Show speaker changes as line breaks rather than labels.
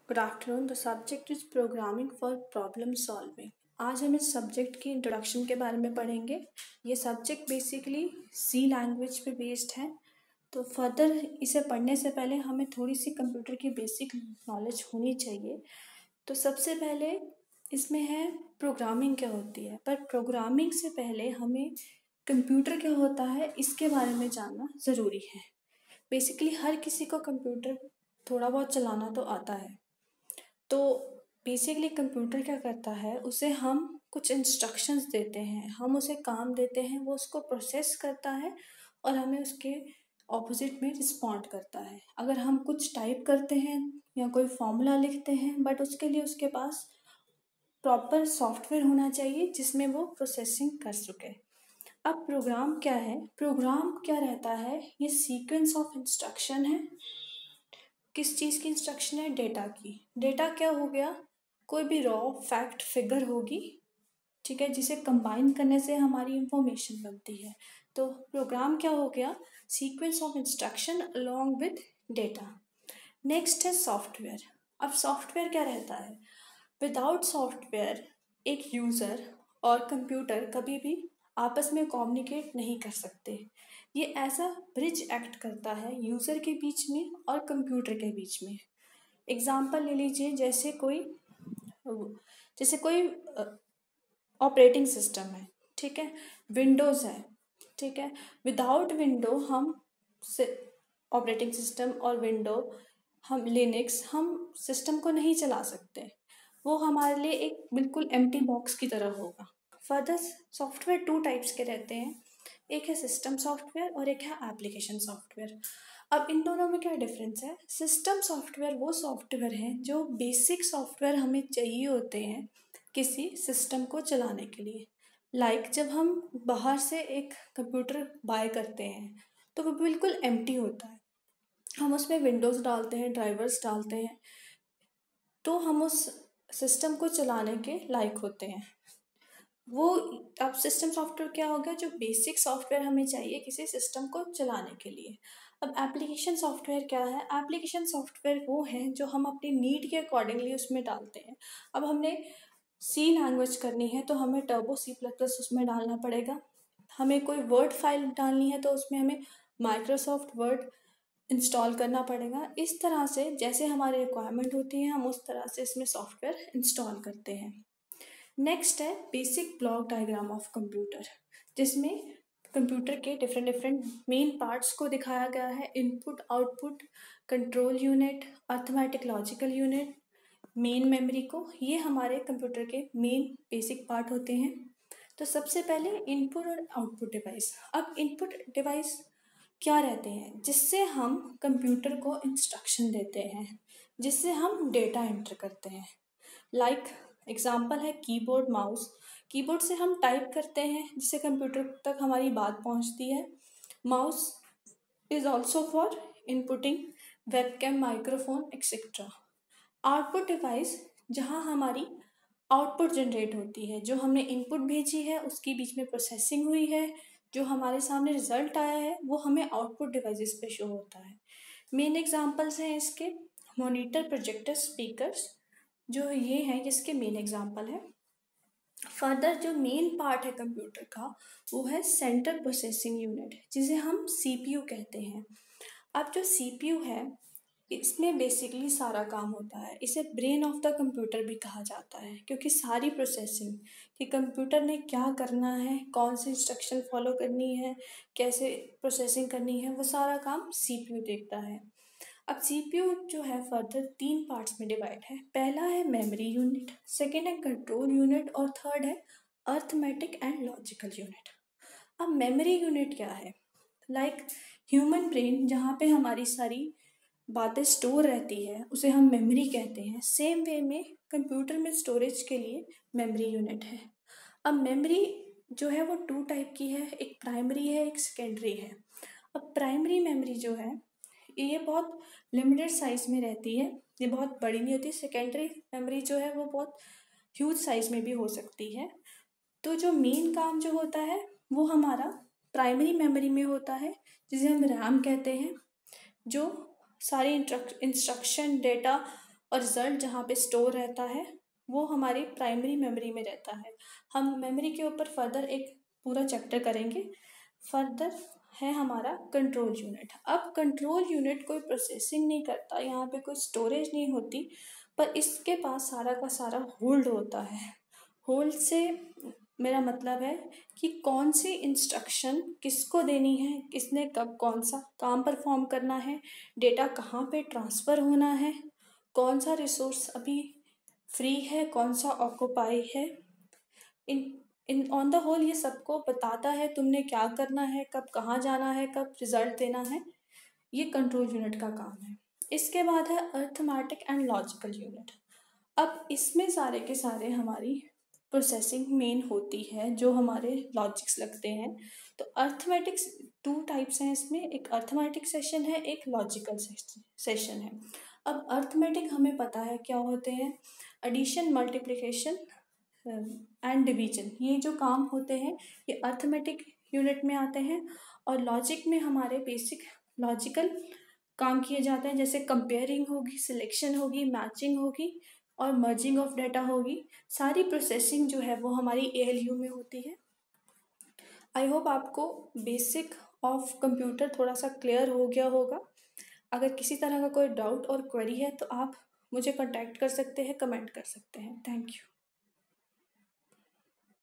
Good afternoon. The subject is programming for problem solving. आज हम इस सब्जेक्ट की इंट्रोडक्शन के बारे में पढ़ेंगे। ये सब्जेक्ट बेसिकली सी लैंग्वेज पे बेस्ड है। तो फर्दर इसे पढ़ने से पहले हमें थोड़ी सी कंप्यूटर की बेसिक नॉलेज होनी चाहिए। तो सबसे पहले इसमें है प्रोग्रामिंग क्या होती है, पर प्रोग्रामिंग से पहले हमें कंप्यूटर क्या होता है इसके बारे में जानना ज़रूरी है। बेसिकली हर किसी को कंप्यूटर थोड़ा बहुत चलाना तो आता है। तो बेसिकली कंप्यूटर क्या करता है, उसे हम कुछ इंस्ट्रक्शंस देते हैं, हम उसे काम देते हैं, वो उसको प्रोसेस करता है और हमें उसके ऑपोजिट में रिस्पॉन्ड करता है। अगर हम कुछ टाइप करते हैं या कोई फॉर्मूला लिखते हैं, बट उसके लिए उसके पास प्रॉपर सॉफ्टवेयर होना चाहिए जिसमें वो प्रोसेसिंग कर सके। अब प्रोग्राम क्या है, प्रोग्राम क्या रहता है, ये सीक्वेंस ऑफ इंस्ट्रक्शन है। किस चीज़ की इंस्ट्रक्शन है? डेटा की। डेटा क्या हो गया? कोई भी रॉ फैक्ट फिगर होगी, ठीक है, जिसे कंबाइन करने से हमारी इंफॉर्मेशन बनती है। तो प्रोग्राम क्या हो गया? Sequence of instruction along with data. Next है सॉफ्टवेयर। अब सॉफ्टवेयर क्या रहता है? विदाउट सॉफ्टवेयर एक यूज़र और कंप्यूटर कभी भी आपस में कम्युनिकेट नहीं कर सकते। ये ऐसा ब्रिज एक्ट करता है यूज़र के बीच में और कंप्यूटर के बीच में। एग्जाम्पल ले लीजिए, जैसे कोई ऑपरेटिंग सिस्टम है, ठीक है, विंडोज़ है, ठीक है। विदाउट विंडो हम ऑपरेटिंग सिस्टम और विंडो, हम लिनक्स, हम सिस्टम को नहीं चला सकते। वो हमारे लिए एक बिल्कुल एम्प्टी बॉक्स की तरह होगा। फर्दर सॉफ्टवेयर टू टाइप्स के रहते हैं, एक है सिस्टम सॉफ्टवेयर और एक है एप्लीकेशन सॉफ्टवेयर। अब इन दोनों में क्या डिफरेंस है? सिस्टम सॉफ्टवेयर वो सॉफ्टवेयर हैं जो बेसिक सॉफ्टवेयर हमें चाहिए होते हैं किसी सिस्टम को चलाने के लिए। जब हम बाहर से एक कंप्यूटर बाय करते हैं तो वो बिल्कुल एम्प्टी होता है, हम उसमें विंडोज़ डालते हैं, ड्राइवर्स डालते हैं, तो हम उस सिस्टम को चलाने के लायक होते हैं। वो अब सिस्टम सॉफ्टवेयर क्या होगा? जो बेसिक सॉफ्टवेयर हमें चाहिए किसी सिस्टम को चलाने के लिए। अब एप्लीकेशन सॉफ्टवेयर क्या है? एप्लीकेशन सॉफ्टवेयर वो है जो हम अपनी नीड के अकॉर्डिंगली उसमें डालते हैं। अब हमने सी लैंग्वेज करनी है तो हमें टर्बो C++ उसमें डालना पड़ेगा। हमें कोई वर्ड फाइल डालनी है तो उसमें हमें माइक्रोसॉफ्ट वर्ड इंस्टॉल करना पड़ेगा। इस तरह से जैसे हमारी रिक्वायरमेंट होती है हम उस तरह से इसमें सॉफ्टवेयर इंस्टॉल करते हैं। नेक्स्ट है basic block diagram of computer, जिसमें कंप्यूटर के डिफरेंट मेन पार्ट्स को दिखाया गया है। Input, output, control unit, arithmetic logical unit, main memory को, ये हमारे कंप्यूटर के मेन बेसिक पार्ट होते हैं। तो सबसे पहले इनपुट और आउटपुट डिवाइस। अब इनपुट डिवाइस क्या रहते हैं? जिससे हम कंप्यूटर को इंस्ट्रक्शन देते हैं, जिससे हम डेटा एंटर करते हैं। एग्जाम्पल है कीबोर्ड, माउस। कीबोर्ड से हम टाइप करते हैं जिससे कंप्यूटर तक हमारी बात पहुंचती है। Mouse is also for inputting webcam, microphone etcetera. Output device जहाँ हमारी आउटपुट जनरेट होती है, जो हमने इनपुट भेजी है उसकी बीच में प्रोसेसिंग हुई है, जो हमारे सामने रिजल्ट आया है वो हमें आउटपुट डिवाइसेस पे शो होता है। मेन एग्जांपल्स हैं इसके मॉनिटर, प्रोजेक्टर, स्पीकर्स, जो ये हैं जिसके मेन एग्जांपल है। फर्दर जो मेन पार्ट है कंप्यूटर का वो है सेंट्रल प्रोसेसिंग यूनिट, जिसे हम CPU कहते हैं। अब जो CPU है इसमें बेसिकली सारा काम होता है। इसे ब्रेन ऑफ द कंप्यूटर भी कहा जाता है, क्योंकि सारी प्रोसेसिंग कि कंप्यूटर ने क्या करना है, कौन सी इंस्ट्रक्शन फॉलो करनी है, कैसे प्रोसेसिंग करनी है, वो सारा काम CPU देखता है। अब CPU जो है फर्दर 3 पार्ट्स में डिवाइड है। पहला है मेमोरी यूनिट, सेकेंड है कंट्रोल यूनिट और थर्ड है अर्थमेटिक एंड लॉजिकल यूनिट। अब मेमोरी यूनिट क्या है? ह्यूमन ब्रेन जहाँ पे हमारी सारी बातें स्टोर रहती है उसे हम मेमोरी कहते हैं। सेम वे में कंप्यूटर में स्टोरेज के लिए मेमोरी यूनिट है। अब मेमोरी जो है वो 2 टाइप की है, एक प्राइमरी है, एक सेकेंडरी है। अब प्राइमरी मेमोरी जो है ये बहुत लिमिटेड साइज में रहती है, ये बहुत बड़ी नहीं होती। सेकेंडरी मेमोरी जो है वो बहुत ह्यूज साइज में भी हो सकती है। तो जो मेन काम जो होता है वो हमारा प्राइमरी मेमोरी में होता है, जिसे हम रैम कहते हैं, जो सारी इंस्ट्रक्शन, डेटा और रिजल्ट जहाँ पे स्टोर रहता है वो हमारी प्राइमरी मेमोरी में रहता है। हम मेमोरी के ऊपर फर्दर एक पूरा चैप्टर करेंगे। फर्दर है हमारा कंट्रोल यूनिट। अब कंट्रोल यूनिट कोई प्रोसेसिंग नहीं करता, यहाँ पे कोई स्टोरेज नहीं होती, पर इसके पास सारा का सारा होल्ड होता है। होल्ड से मेरा मतलब है कि कौन सी इंस्ट्रक्शन किसको देनी है, किसने कब कौन सा काम परफॉर्म करना है, डेटा कहाँ पे ट्रांसफ़र होना है, कौन सा रिसोर्स अभी फ्री है, कौन सा ऑक्यूपाई है। इन इन ऑन द होल ये सबको बताता है तुमने क्या करना है, कब कहाँ जाना है, कब रिजल्ट देना है। ये कंट्रोल यूनिट का काम है। इसके बाद है अर्थमेटिक एंड लॉजिकल यूनिट। अब इसमें सारे के सारे हमारी प्रोसेसिंग मेन होती है, जो हमारे लॉजिक्स लगते हैं। तो अर्थमेटिक्स 2 टाइप्स हैं इसमें, एक अर्थमेटिक सेशन है, एक लॉजिकल सेशन है। अब अर्थमेटिक हमें पता है क्या होते हैं, एडिशन, मल्टीप्लिकेशन एंड डिवीजन। ये जो काम होते हैं ये अर्थमेटिक यूनिट में आते हैं। और लॉजिक में हमारे बेसिक लॉजिकल काम किए जाते हैं, जैसे कंपेयरिंग होगी, सिलेक्शन होगी, मैचिंग होगी और मर्जिंग ऑफ डाटा होगी। सारी प्रोसेसिंग जो है वो हमारी ALU में होती है। आई होप आपको बेसिक ऑफ कंप्यूटर थोड़ा सा क्लियर हो गया होगा। अगर किसी तरह का कोई डाउट और क्वेरी है तो आप मुझे कांटेक्ट कर सकते हैं, कमेंट कर सकते हैं। Thank you.